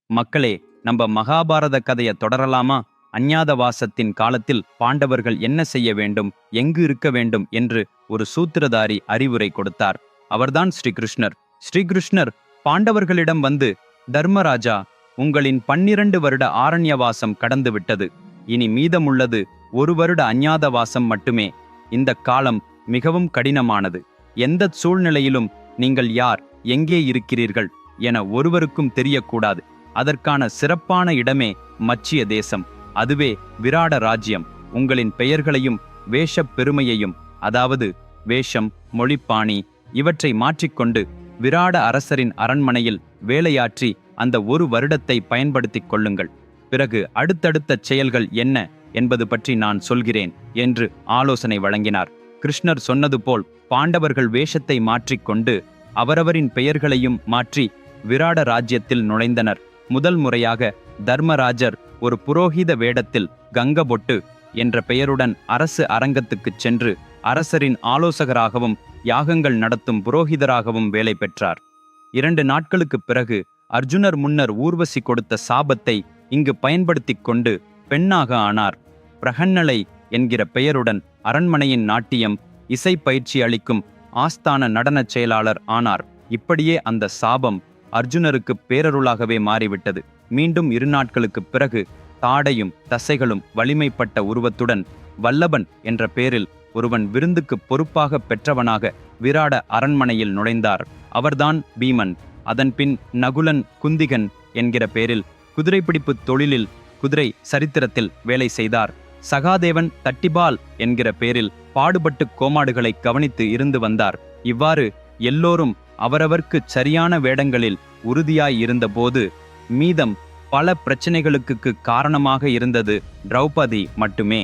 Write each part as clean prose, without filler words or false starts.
மக்களே, நம்ம மகாபாரத கதைய தொடரலாமா? அஞ்ஞாதவாசத்தின் காலத்தில் பாண்டவர்கள் என்ன செய்ய வேண்டும், எங்கு இருக்க வேண்டும் என்று ஒரு சூத்திரதாரி அறிவுரை கொடுத்தார். அவர்தான் ஸ்ரீகிருஷ்ணர். ஸ்ரீகிருஷ்ணர் பாண்டவர்களிடம் வந்து, தர்மராஜா, உங்களின் 12 வருட ஆரண்யவாசம் கடந்து விட்டது. இனி மீதமுள்ளது 1 வருட அஞ்ஞாதவாசம் மட்டுமே. இந்த காலம் மிகவும் கடினமானது. எந்த சூழ்நிலையிலும் நீங்கள் யார், எங்கே இருக்கிறீர்கள் என ஒருவருக்கும் தெரியக்கூடாது. அதற்கான சிறப்பான இடமே மச்சிய தேசம். அதுவே விராட ராஜ்யம். உங்களின் பெயர்களையும் வேஷப் பெருமையையும், அதாவது வேஷம், மொழிப்பாணி இவற்றை மாற்றிக்கொண்டு விராட அரசரின் அரண்மனையில் வேலையாற்றி அந்த 1 வருடத்தை பயன்படுத்திக் கொள்ளுங்கள். பிறகு அடுத்தடுத்த செயல்கள் என்ன என்பது பற்றி நான் சொல்கிறேன் என்று ஆலோசனை வழங்கினார். கிருஷ்ணர் சொன்னது போல் பாண்டவர்கள் வேஷத்தை மாற்றிக்கொண்டு அவரவரின் பெயர்களையும் மாற்றி விராட ராஜ்யத்தில் நுழைந்தனர். முதல் முறையாக தர்மராஜர் ஒரு புரோகித வேடத்தில் கங்கபொட்டு என்ற பெயருடன் அரசு அரங்கத்துக்குச் சென்று அரசரின் ஆலோசகராகவும் யாகங்கள் நடத்தும் புரோகிதராகவும் வேலை பெற்றார். 2 நாட்களுக்குப் பிறகு அர்ஜுனர் முன்னர் ஊர்வசி கொடுத்த சாபத்தை இங்கு பயன்படுத்திக் கொண்டு பெண்ணாக ஆனார். பிரகன்னலை என்கிற பெயருடன் அரண்மனையின் நாட்டியம், இசை பயிற்சி அளிக்கும் ஆஸ்தான நடனச் செயலாளர் ஆனார். இப்படியே அந்த சாபம் அர்ஜுனருக்கு பேரருளாகவே மாறிவிட்டது. மீண்டும் 2 நாட்களுக்குப் பிறகு தாடையும் தசைகளும் வலிமைப்பட்ட உருவத்துடன் வல்லபன் என்ற பெயரில் ஒருவன் விருந்துக்கு பொறுப்பாக பெற்றவனாக விராட அரண்மனையில் நுழைந்தார். அவர்தான் பீமன். அதன்பின் நகுலன், குந்திகன் என்கிற பெயரில் குதிரைப்பிடிப்பு தொழிலில் குதிரை சரித்திரத்தில் வேலை செய்தார். சகாதேவன் தட்டிபால் என்கிற பெயரில் பாடுபட்டு கோமாடுகளை கவனித்து இருந்து வந்தார். இவ்வாறு எல்லோரும் அவரவர்க்கு சரியான வேடங்களில் உறுதியாய் இருந்தபோது மீதம் பல பிரச்சனைகளுக்கு காரணமாக இருந்தது திரௌபதி மட்டுமே.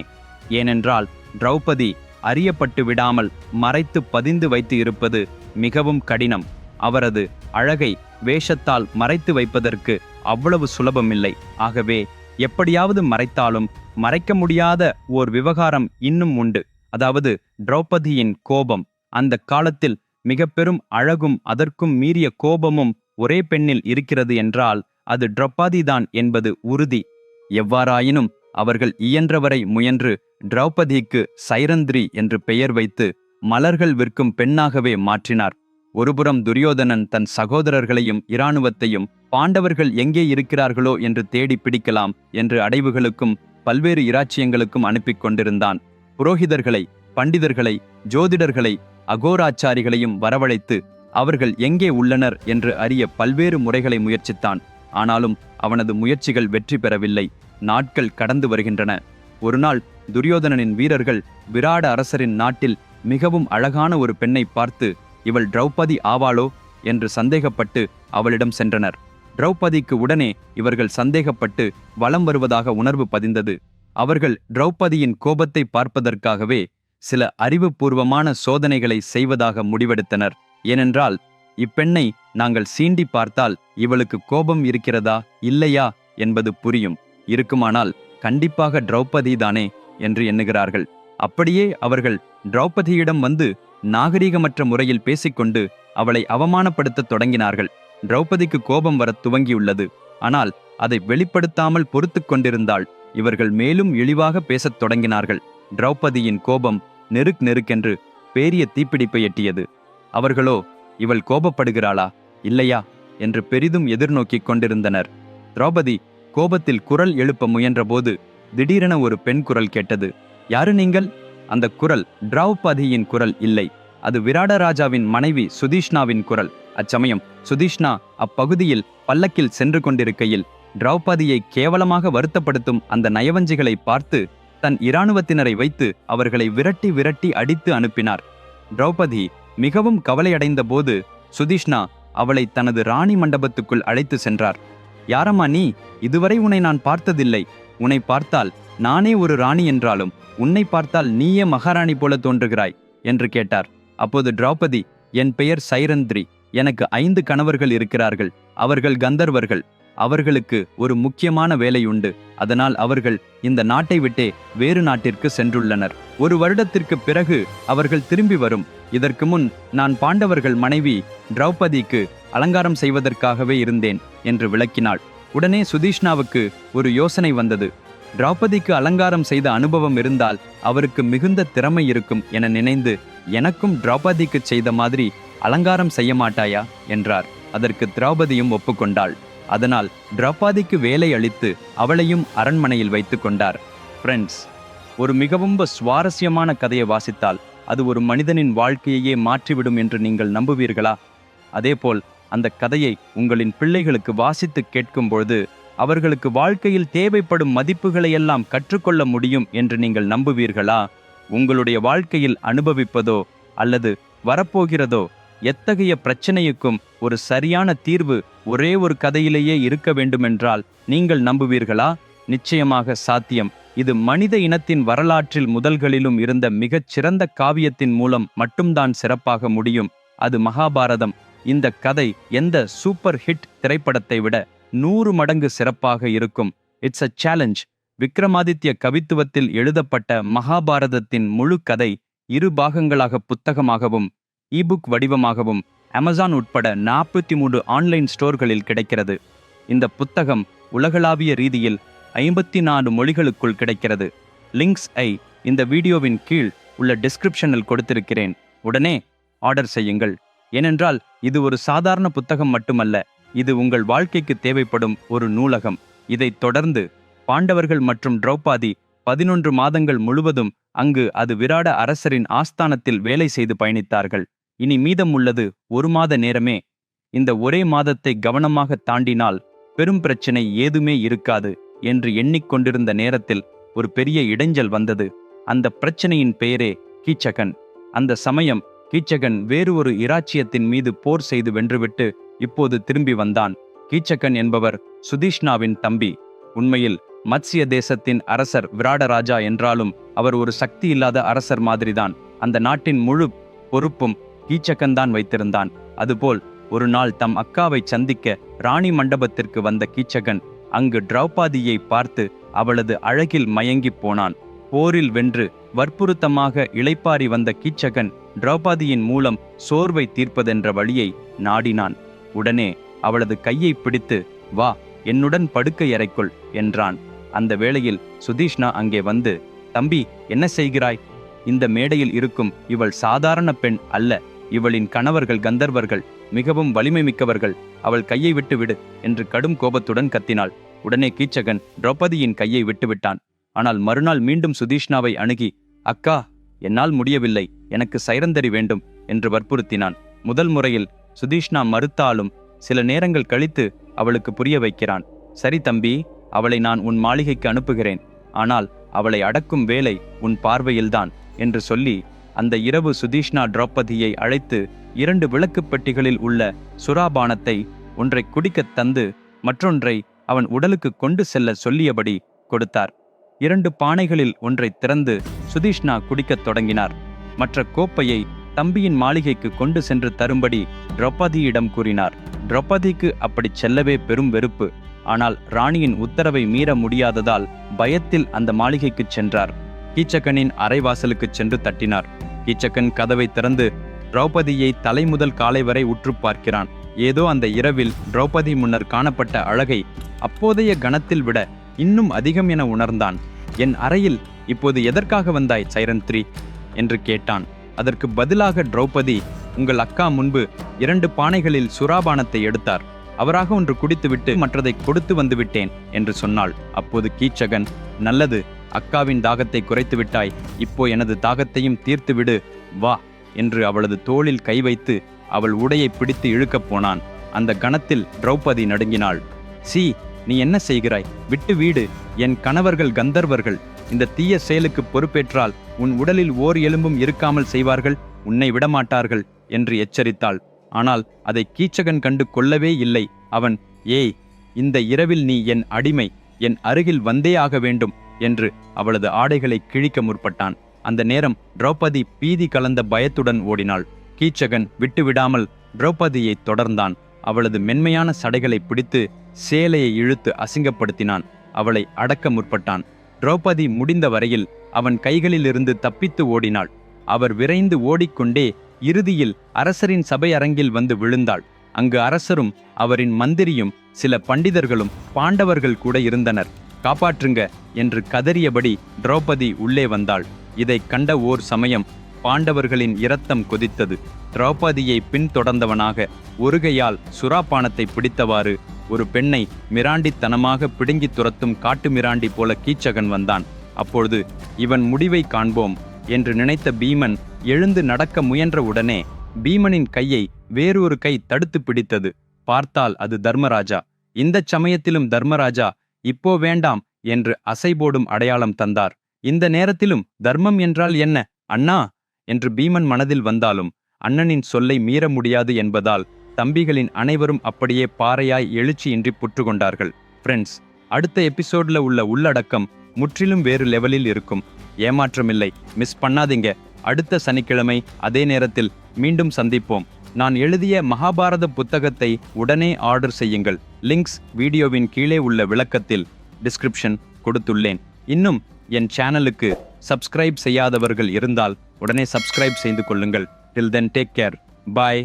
ஏனென்றால் திரௌபதி அறியப்பட்டு விடாமல் மறைத்து பதிந்து வைத்து இருப்பது மிகவும் கடினம். அவரது அழகை வேஷத்தால் மறைத்து வைப்பதற்கு அவ்வளவு சுலபமில்லை. ஆகவே எப்படியாவது மறைத்தாலும் மறைக்க முடியாத ஓர் விவகாரம் இன்னும் உண்டு. அதாவது திரௌபதியின் கோபம். அந்த காலத்தில் மிக பெரும் அழகும் அதற்கும் மீறிய கோபமும் ஒரே பெண்ணில் இருக்கிறது என்றால் அது திரௌபதிதான் என்பது உறுதி. எவ்வாறாயினும் அவர்கள் இயன்றவரை முயன்று திரௌபதிக்கு சைரந்திரி என்று பெயர் வைத்து மலர்கள் விற்கும் பெண்ணாகவே மாற்றினார். ஒருபுறம் துரியோதனன் தன் சகோதரர்களையும் இராணுவத்தையும் பாண்டவர்கள் எங்கே இருக்கிறார்களோ என்று தேடி பிடிக்கலாம் என்று அடைவுகளுக்கும் பல்வேறு இராச்சியங்களுக்கும் அனுப்பிக் கொண்டிருந்தான். புரோகிதர்களை, பண்டிதர்களை, ஜோதிடர்களை, அகோராச்சாரிகளையும் வரவழைத்து அவர்கள் எங்கே உள்ளனர் என்று அறிய பல்வேறு முறைகளை முயற்சித்தான். ஆனாலும் அவனது முயற்சிகள் வெற்றி பெறவில்லை. நாட்கள் கடந்து வருகின்றன. ஒரு நாள் துரியோதனனின் வீரர்கள் விராட அரசரின் நாட்டில் மிகவும் அழகான ஒரு பெண்ணை பார்த்து, இவள் திரௌபதி ஆவாளோ என்று சந்தேகப்பட்டு அவளிடம் சென்றனர். திரௌபதிக்கு உடனே இவர்கள் சந்தேகப்பட்டு வலம் வருவதாக உணர்வு பதிந்தது. அவர்கள் திரௌபதியின் கோபத்தை பார்ப்பதற்காகவே சில அறிவுபூர்வமான சோதனைகளை செய்வதாக முடிவெடுத்தனர். ஏனென்றால் இப்பெண்ணை நாங்கள் சீண்டி பார்த்தால் இவளுக்கு கோபம் இருக்கிறதா இல்லையா என்பது புரியும். இருக்குமானால் கண்டிப்பாக திரௌபதி தானே என்று எண்ணுகிறார்கள். அப்படியே அவர்கள் திரௌபதியிடம் வந்து நாகரீகமற்ற முறையில் பேசிக்கொண்டு அவளை அவமானப்படுத்த தொடங்கினார்கள். திரௌபதிக்கு கோபம் வரத் துவங்கியுள்ளது. ஆனால் அதை வெளிப்படுத்தாமல் பொறுத்து கொண்டிருந்தாள். இவர்கள் மேலும் இழிவாக பேசத் தொடங்கினார்கள். திரௌபதியின் கோபம் நெருக்கென்று பேரிய தீப்பிடிப்பை எட்டியது. அவர்களோ இவள் கோபப்படுகிறாளா இல்லையா என்று பெரிதும் எதிர்நோக்கிக் கொண்டிருந்தனர். திரௌபதி கோபத்தில் குரல் எழுப்ப முயன்றபோது திடீரென ஒரு பெண் குரல் கேட்டது. யாரு நீங்கள்? அந்த குரல் திரௌபதியின் குரல் இல்லை. அது விராடராஜாவின் மனைவி சுதீஷ்ணாவின் குரல். அச்சமயம் சுதீஷ்ணா அப்பகுதியில் பல்லக்கில் சென்று கொண்டிருக்கையில் திரௌபதியை கேவலமாக வருத்தப்படுத்தும் அந்த நயவஞ்சிகளை பார்த்து தன் இராணுவத்தினரை வைத்து அவர்களை விரட்டி விரட்டி அடித்து அனுப்பினார். திரௌபதி மிகவும் கவலையடைந்த போது சுதீஷ்ணா அவளை தனது ராணி மண்டபத்துக்குள் அழைத்து சென்றார். யாரம்மா நீ? இதுவரை உன்னை நான் பார்த்ததில்லை. உன்னை பார்த்தால் நானே ஒரு ராணி என்றாலும் உன்னை பார்த்தால் நீயே மகாராணி போல தோன்றுகிறாய் என்று கேட்டார். அப்போது திரௌபதி, என் பெயர் சைரந்திரி. எனக்கு 5 கணவர்கள் இருக்கிறார்கள். அவர்கள் கந்தர்வர்கள். அவர்களுக்கு ஒரு முக்கியமான வேலை உண்டு. அதனால் அவர்கள் இந்த நாட்டை விட்டே வேறு நாட்டிற்கு சென்றுள்ளனர். 1 வருடத்திற்கு பிறகு அவர்கள் திரும்பி வரும். இதற்கு முன் நான் பாண்டவர்கள் மனைவி திரௌபதிக்கு அலங்காரம் செய்வதற்காகவே இருந்தேன் என்று விளக்கினாள். உடனே சுதீஷ்ணாவுக்கு ஒரு யோசனை வந்தது. திரௌபதிக்கு அலங்காரம் செய்த அனுபவம் இருந்தால் அவருக்கு மிகுந்த திறமை இருக்கும் என நினைந்து, எனக்கும் திரௌபதிக்கு செய்த மாதிரி அலங்காரம் செய்ய மாட்டாயா என்றார். அதற்கு திரௌபதியும் ஒப்புக்கொண்டாள். அதனால் திரௌபதிக்கு வேலை அளித்து அவளையும் அரண்மனையில் வைத்து கொண்டார். ஃப்ரெண்ட்ஸ், ஒரு மிகவும் சுவாரஸ்யமான கதையை வாசித்தால் அது ஒரு மனிதனின் வாழ்க்கையையே மாற்றிவிடும் என்று நீங்கள் நம்புவீர்களா? அதேபோல் அந்த கதையை உங்களின் பிள்ளைகளுக்கு வாசித்து கேட்கும்பொழுது அவர்களுக்கு வாழ்க்கையில் தேவைப்படும் மதிப்புகளை எல்லாம் கற்றுக்கொள்ள முடியும் என்று நீங்கள் நம்புவீர்களா? உங்களுடைய வாழ்க்கையில் அனுபவிப்பதோ அல்லது வரப்போகிறதோ எத்தகைய பிரச்சனைக்கும் ஒரு சரியான தீர்வு ஒரே ஒரு கதையிலேயே இருக்க வேண்டுமென்றால் நீங்கள் நம்புவீர்களா? நிச்சயமாக சாத்தியம். இது மனித இனத்தின் வரலாற்றில் முதல்களிலும் இருந்த மிகச் சிறந்த காவியத்தின் மூலம் மட்டும்தான் சிறப்பாக முடியும். அது மகாபாரதம். இந்த கதை எந்த சூப்பர் ஹிட் திரைப்படத்தை விட 100 மடங்கு சிறப்பாக இருக்கும். It's a challenge. விக்ரமாதித்ய கவித்துவத்தில் எழுதப்பட்ட மகாபாரதத்தின் முழு கதை 2 பாகங்களாக புத்தகமாகவும் இபுக் வடிவமாகவும் அமேசான் உட்பட 43 ஆன்லைன் ஸ்டோர்களில் கிடைக்கிறது. இந்த புத்தகம் உலகளாவிய ரீதியில் 54 மொழிகளுக்குள் கிடைக்கிறது. லிங்க்ஸ் இந்த வீடியோவின் கீழ் உள்ள டிஸ்கிரிப்ஷனில் கொடுத்திருக்கிறேன். உடனே ஆர்டர் செய்யுங்கள். ஏனென்றால் இது ஒரு சாதாரண புத்தகம் மட்டுமல்ல, இது உங்கள் வாழ்க்கைக்கு தேவைப்படும் ஒரு நூலகம். இதைத் தொடர்ந்து பாண்டவர்கள் மற்றும் திரௌபதி 11 மாதங்கள் முழுவதும் அங்கு அது விராட அரசரின் ஆஸ்தானத்தில் வேலை செய்து பயணித்தார்கள். இனி மீதம் உள்ளது 1 மாத நேரமே. இந்த ஒரே மாதத்தை கவனமாக தாண்டினால் பெரும் பிரச்சனை ஏதுமே இருக்காது என்று எண்ணிக்கொண்டிருந்த நேரத்தில் ஒரு பெரிய இடைஞ்சல் வந்தது. அந்த பிரச்சனையின் பெயரே கீச்சகன். அந்த சமயம் கீச்சகன் வேறு ஒரு இராச்சியத்தின் மீது போர் செய்து வென்றுவிட்டு இப்போது திரும்பி வந்தான். கீச்சகன் என்பவர் சுதீஷ்ணாவின் தம்பி. உண்மையில் மத்ஸ்ய தேசத்தின் அரசர் விராடராஜா என்றாலும் அவர் ஒரு சக்தி இல்லாத அரசர் மாதிரிதான். அந்த நாட்டின் முழு பொறுப்பும் கீச்சகன் தான் வைத்திருந்தான். அதுபோல் ஒரு நாள் தம் அக்காவை சந்திக்க ராணி மண்டபத்திற்கு வந்த கீச்சகன் அங்கு திரௌபதியை பார்த்து அவளது அழகில் மயங்கி போனான். போரில் வென்று வற்புறுத்தமாக இளைப்பாரி வந்த கீச்சகன் திரௌபதியின் மூலம் சோர்வை தீர்ப்பதென்ற வழியை நாடினான். உடனே அவளது கையை பிடித்து, வா, என்னுடன் படுக்கை அறைக்குள் என்றான். அந்த வேளையில் சுதீஷ்ணா அங்கே வந்து, தம்பி, என்ன செய்கிறாய்? இந்த மேடையில் இருக்கும் இவள் சாதாரண பெண் அல்ல. இவளின் கணவர்கள் கந்தர்வர்கள், மிகவும் வலிமை மிக்கவர்கள். அவள் கையை விட்டு விடு என்று கடும் கோபத்துடன் கத்தினாள். உடனே கீச்சகன் திரௌபதியின் கையை விட்டுவிட்டான். ஆனால் மறுநாள் மீண்டும் சுதீஷ்ணாவை அணுகி, அக்கா, என்னால் முடியவில்லை, எனக்கு சைரந்தரி வேண்டும் என்று வற்புறுத்தினான். முதல் முறையில் சுதீஷ்ணா மறுத்தாலும் சில நேரங்கள் கழித்து அவளுக்கு புரிய வைக்கிறான். சரி தம்பி, அவளை நான் உன் மாளிகைக்கு அனுப்புகிறேன். ஆனால் அவளை அடக்கும் வேலை உன் பார்வையில்தான் என்று சொல்லி அந்த இரவு சுதீஷ்ணா திரௌபதியை அழைத்து 2 விளக்குப் பெட்டிகளில் உள்ள சுராபானத்தை ஒன்றை குடிக்கத் தந்து மற்றொன்றை அவன் உடலுக்கு கொண்டு செல்ல சொல்லியபடி கொடுத்தார். 2 பானைகளில் ஒன்றை திறந்து சுதீஷ்ணா குடிக்கத் தொடங்கினார். மற்ற கோப்பையை தம்பியின் மாளிகைக்கு கொண்டு சென்று தரும்படி திரௌபதியிடம் கூறினார். திரௌபதிக்கு அப்படி செல்லவே பெரும் வெறுப்பு. ஆனால் ராணியின் உத்தரவை மீற முடியாததால் பயத்தில் அந்த மாளிகைக்கு சென்றார். கீச்சகனின் அரைவாசலுக்கு சென்று தட்டினார். கீச்சகன் கதவை திறந்து திரௌபதியை தலை முதல் காலை வரை உற்று பார்க்கிறான். ஏதோ அந்த இரவில் திரௌபதி முன்னர் காணப்பட்ட அழகை அப்போதைய கணத்தில் விட இன்னும் அதிகம் என உணர்ந்தான். என் அறையில் இப்போது எதற்காக வந்தாய் சைரந்திரி என்று கேட்டான். அதற்கு பதிலாக திரௌபதி, உங்கள் அக்கா முன்பு 2 பானைகளில் சுராபானத்தை எடுத்தார். அவராக ஒன்று குடித்துவிட்டு மற்றதை கொடுத்து வந்து விட்டேன் என்று சொன்னாள். அப்போது கீச்சகன், நல்லது, அக்காவின் தாகத்தை குறைத்து விட்டாய். இப்போ எனது தாகத்தையும் தீர்த்து விடு, வா என்று அவளது தோளில் கை வைத்து அவள் உடையை பிடித்து இழுக்கப் போனான். அந்த கணத்தில் திரௌபதி நடுங்கினாள். சீ, நீ என்ன செய்கிறாய்? விட்டு வீடு. என் கணவர்கள் கந்தர்வர்கள். இந்த தீய செயலுக்கு பொறுப்பேற்றால் உன் உடலில் ஓர் எலும்பும் இருக்காமல் செய்வார்கள். உன்னை விடமாட்டார்கள் என்று எச்சரித்தாள். ஆனால் அதை கீச்சகன் கண்டு கொள்ளவே இல்லை. அவன், ஏய், இந்த இரவில் நீ என் அடிமை, என் அருகில் வந்தே ஆக வேண்டும் என்று அவளது ஆடைகளை கிழிக்க முற்பட்டான். அந்த நேரம் திரௌபதி பீதி கலந்த பயத்துடன் ஓடினாள். கீச்சகன் விட்டுவிடாமல் திரௌபதியை தொடர்ந்தான். அவளது மென்மையான சடைகளை பிடித்து சேலையை இழுத்து அசிங்கப்படுத்தினான். அவளை அடக்க முற்பட்டான். திரௌபதி முடிந்த வரையில் அவன் கைகளிலிருந்து தப்பித்து ஓடினாள். அவர் விரைந்து ஓடிக்கொண்டே இறுதியில் அரசரின் சபை அரங்கில் வந்து விழுந்தாள். அங்கு அரசரும் அவரின் மந்திரியும் சில பண்டிதர்களும் பாண்டவர்கள் கூட இருந்தனர். காப்பாற்றுங்க என்று கதறியபடி திரௌபதி உள்ளே வந்தாள். இதை கண்ட ஓர் சமயம் பாண்டவர்களின் இரத்தம் கொதித்தது. திரௌபதியை பின்தொடர்ந்தவனாக ஒரு கையால் சுறாபானத்தை பிடித்தவாறு ஒரு பெண்ணை மிராண்டித்தனமாக பிடுங்கி துரத்தும் காட்டு மிராண்டி போல கீச்சகன் வந்தான். அப்பொழுது இவன் முடிவை காண்போம் என்று நினைத்த பீமன் எழுந்து நடக்க முயன்ற உடனே பீமனின் கையை வேறொரு கை தடுத்து பிடித்தது. பார்த்தால் அது தர்மராஜா. இந்த சமயத்திலும் தர்மராஜா இப்போ வேண்டாம் என்று அசைபோடும் அடையாளம் தந்தார். இந்த நேரத்திலும் தர்மம் என்றால் என்ன அண்ணா என்று பீமன் மனதில் வந்தாலும் அண்ணனின் சொல்லை மீற முடியாது என்பதால் தம்பிகளின் அனைவரும் அப்படியே பாறையாய் எழுச்சியின்றி புற்றுக்கொண்டார்கள். ஃப்ரெண்ட்ஸ், அடுத்த எபிசோட்ல உள்ள உள்ளடக்கம் முற்றிலும் வேறு லெவலில் இருக்கும். ஏமாற்றமில்லை, மிஸ் பண்ணாதீங்க. அடுத்த சனிக்கிழமை அதே நேரத்தில் மீண்டும் சந்திப்போம். நான் எழுதிய மகாபாரத புத்தகத்தை உடனே ஆர்டர் செய்யுங்கள். லிங்க்ஸ் வீடியோவின் கீழே உள்ள விளக்கத்தில் டிஸ்கிரிப்ஷன் கொடுத்துள்ளேன். இன்னும் என் சேனலுக்கு சப்ஸ்கிரைப் செய்யாதவர்கள் இருந்தால் உடனே சப்ஸ்கிரைப் செய்து கொள்ளுங்கள். டில் தென் டேக் கேர். பாய்.